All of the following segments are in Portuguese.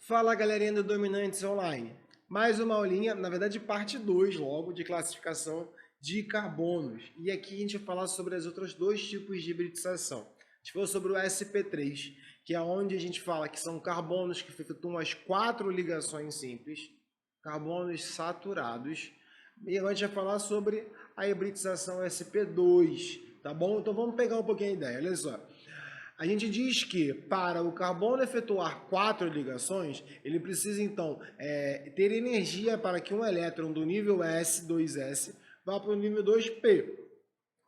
Fala galerinha do Dominantes Online, mais uma aulinha, na verdade parte 2 logo, de classificação de carbonos. E aqui a gente vai falar sobre os outros dois tipos de hibridização. A gente falou sobre o sp3, que é onde a gente fala que são carbonos que efetuam as 4 ligações simples, carbonos saturados. E agora a gente vai falar sobre a hibridização sp2, tá bom? Então vamos pegar um pouquinho a ideia, olha só. A gente diz que para o carbono efetuar 4 ligações, ele precisa então ter energia para que um elétron do nível S, 2s, vá para o nível 2p.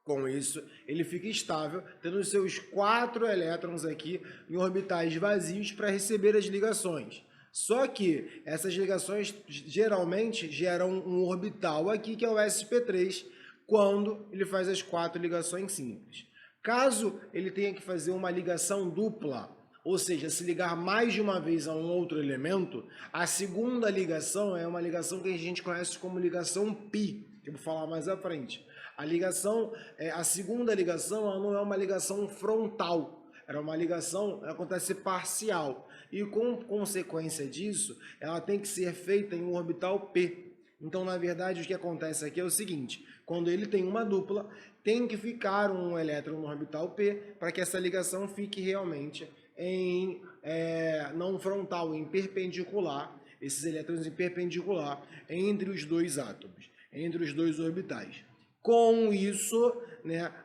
Com isso, ele fica estável, tendo os seus 4 elétrons aqui em orbitais vazios para receber as ligações. Só que essas ligações geralmente geram um orbital aqui, que é o sp3, quando ele faz as 4 ligações simples. Caso ele tenha que fazer uma ligação dupla, ou seja, se ligar mais de uma vez a um outro elemento, a segunda ligação é uma ligação que a gente conhece como ligação pi, que eu vou falar mais à frente. A segunda ligação ela não é uma ligação frontal, era uma ligação que acontece parcial. E com consequência disso, ela tem que ser feita em um orbital p. Então, na verdade, o que acontece aqui é o seguinte: quando ele tem uma dupla, tem que ficar um elétron no orbital p para que essa ligação fique realmente em não frontal, em perpendicular, esses elétrons em perpendicular entre os dois átomos, entre os dois orbitais. Com isso,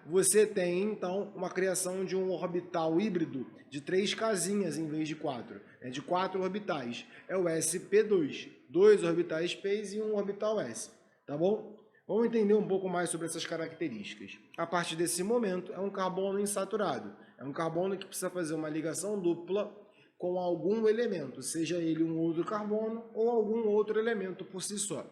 você tem então uma criação de um orbital híbrido de 3 casinhas em vez de 4, de 4 orbitais. É o sp2, 2 orbitais p e um orbital s, tá bom? Vamos entender um pouco mais sobre essas características. A partir desse momento, é um carbono insaturado. É um carbono que precisa fazer uma ligação dupla com algum elemento, seja ele um outro carbono ou algum outro elemento por si só.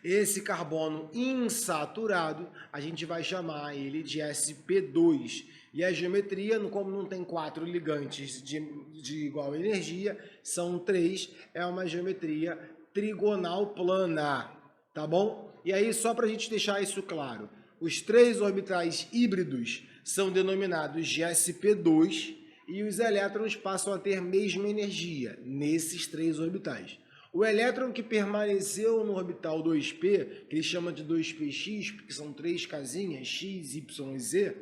Esse carbono insaturado, a gente vai chamar ele de sp2. E a geometria, como não tem 4 ligantes de igual energia, são 3, é uma geometria trigonal plana, tá bom? E aí, só para a gente deixar isso claro, os 3 orbitais híbridos são denominados de sp2 e os elétrons passam a ter mesma energia nesses 3 orbitais. O elétron que permaneceu no orbital 2p, que ele chama de 2px, porque são 3 casinhas, x, y e z,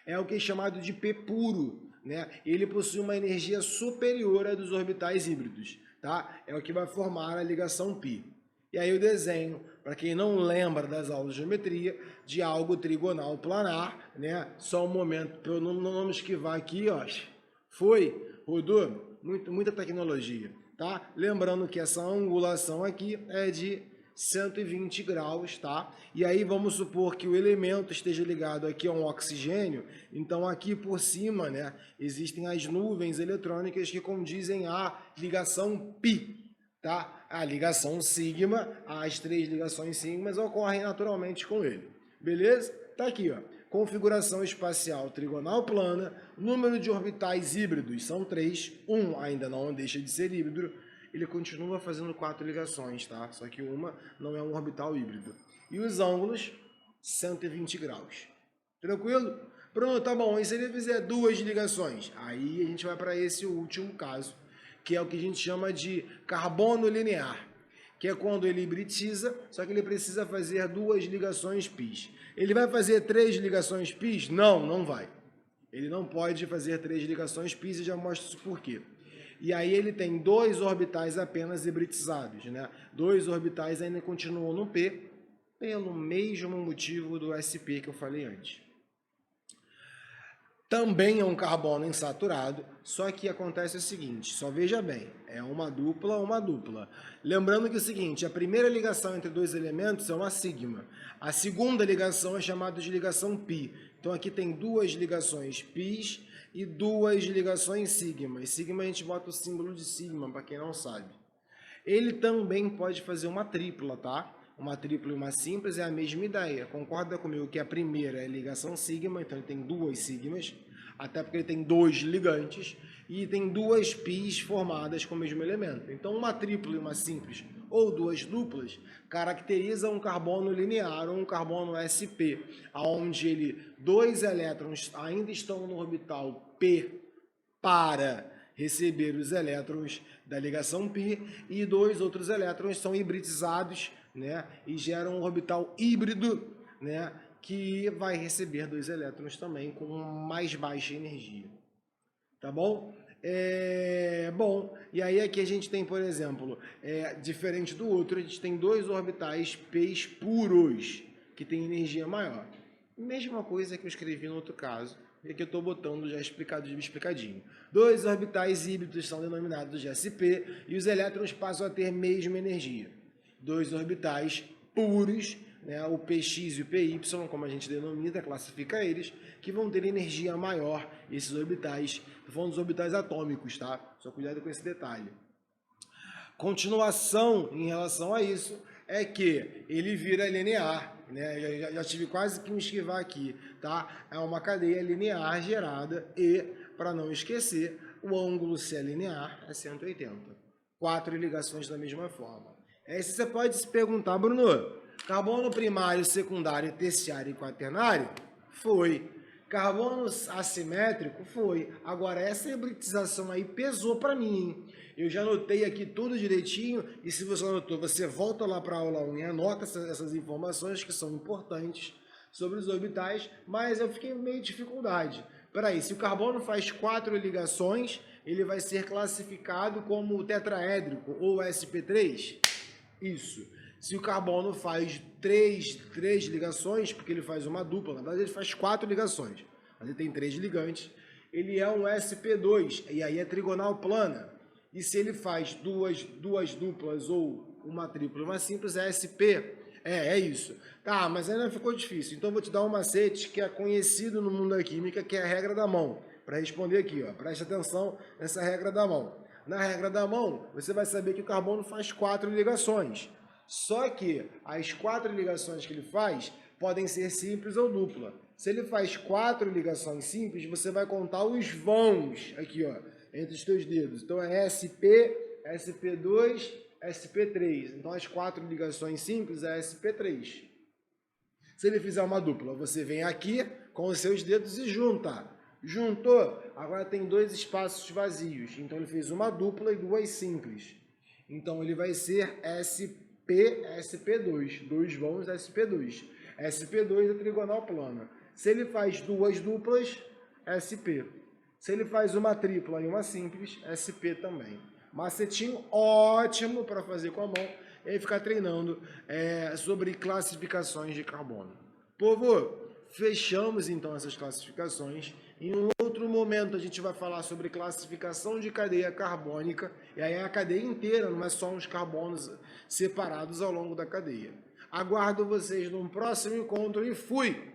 é o que é chamado de p puro, Ele possui uma energia superior à dos orbitais híbridos, tá? É o que vai formar a ligação π. E aí o desenho, para quem não lembra das aulas de geometria, de algo trigonal planar, Só um momento, para eu não me esquivar aqui, ó. Rodou, muita tecnologia. Tá? Lembrando que essa angulação aqui é de 120 graus, tá? E aí vamos supor que o elemento esteja ligado aqui a um oxigênio, então aqui por cima, existem as nuvens eletrônicas que condizem à ligação π, tá? A ligação sigma, as 3 ligações sigmas ocorrem naturalmente com ele, beleza? Tá aqui, ó. Configuração espacial trigonal plana, número de orbitais híbridos são 3, um ainda não deixa de ser híbrido, ele continua fazendo 4 ligações, tá? Só que uma não é um orbital híbrido. E os ângulos, 120 graus. Tranquilo? Pronto, tá bom. E se ele fizer 2 ligações? Aí a gente vai para esse último caso, que é o que a gente chama de carbono linear, que é quando ele hibridiza, só que ele precisa fazer 2 ligações π. Ele vai fazer 3 ligações π? Não, não vai. Ele não pode fazer 3 ligações π e já mostro isso por quê. E aí ele tem 2 orbitais apenas hibridizados, 2 orbitais ainda continuam no p, pelo mesmo motivo do sp que eu falei antes. Também é um carbono insaturado, só que acontece o seguinte, só veja bem, é uma dupla. Lembrando que é o seguinte, a primeira ligação entre 2 elementos é uma sigma. A segunda ligação é chamada de ligação π. Então aqui tem 2 ligações π e 2 ligações sigma. E sigma a gente bota o símbolo de sigma, para quem não sabe. Ele também pode fazer uma tripla, tá? Uma tripla e uma simples é a mesma ideia. Concorda comigo que a primeira é ligação sigma, então ele tem 2 sigmas, até porque ele tem 2 ligantes, e tem 2 π's formadas com o mesmo elemento. Então uma tripla e uma simples, ou 2 duplas, caracteriza um carbono linear, ou um carbono sp, onde 2 elétrons ainda estão no orbital p para receber os elétrons da ligação π e 2 outros elétrons são hibridizados, né, e geram um orbital híbrido, né, que vai receber 2 elétrons também com mais baixa energia. Tá bom? Bom, e aí aqui a gente tem, por exemplo, diferente do outro, a gente tem 2 orbitais P's puros, que tem energia maior. Mesma coisa que eu escrevi no outro caso, e aqui eu estou botando já explicadinho. 2 orbitais híbridos são denominados de sp e os elétrons passam a ter mesma energia. 2 orbitais puros, né, o px e o py, como a gente denomina, classifica eles, que vão ter energia maior, esses orbitais. Estou falando dos orbitais atômicos, tá? Só cuidado com esse detalhe. Continuação em relação a isso é que ele vira linear, né? Já tive quase que me esquivar aqui, tá? É uma cadeia linear gerada e, para não esquecer, o ângulo se é linear é 180. 4 ligações da mesma forma. Aí você pode se perguntar, Bruno, carbono primário, secundário, terciário e quaternário? Foi. Carbono assimétrico? Foi. Agora, essa hibridização aí pesou para mim, hein? Eu já anotei aqui tudo direitinho, e se você anotou, você volta lá para a aula 1 e anota essas informações que são importantes sobre os orbitais, mas eu fiquei meio de dificuldade. Peraí, se o carbono faz 4 ligações, ele vai ser classificado como tetraédrico ou sp3? Isso. Se o carbono faz três ligações, porque ele faz uma dupla, na verdade ele faz 4 ligações, mas ele tem 3 ligantes, ele é um sp2, e aí é trigonal plana. E se ele faz duas duplas ou uma tripla e uma simples, é sp. É isso. Tá, mas ainda ficou difícil. Então eu vou te dar um macete que é conhecido no mundo da química, que é a regra da mão. Para responder aqui, ó, preste atenção nessa regra da mão. Na regra da mão, você vai saber que o carbono faz 4 ligações. Só que as 4 ligações que ele faz podem ser simples ou dupla. Se ele faz 4 ligações simples, você vai contar os vãos aqui, ó, entre os teus dedos. Então é SP, SP2, SP3. Então as 4 ligações simples é SP3. Se ele fizer uma dupla, você vem aqui com os seus dedos e junta. Juntou, agora tem 2 espaços vazios. Então ele fez uma dupla e 2 simples. Então ele vai ser SP, SP2. 2 vãos SP2. SP2 é trigonal plana. Se ele faz 2 duplas, SP. Se ele faz uma tripla e uma simples, SP também. Macetinho ótimo para fazer com a mão e aí ficar treinando sobre classificações de carbono. Povo, fechamos então essas classificações. Em um outro momento a gente vai falar sobre classificação de cadeia carbônica, e aí é a cadeia inteira, não é só uns carbonos separados ao longo da cadeia. Aguardo vocês num próximo encontro e fui!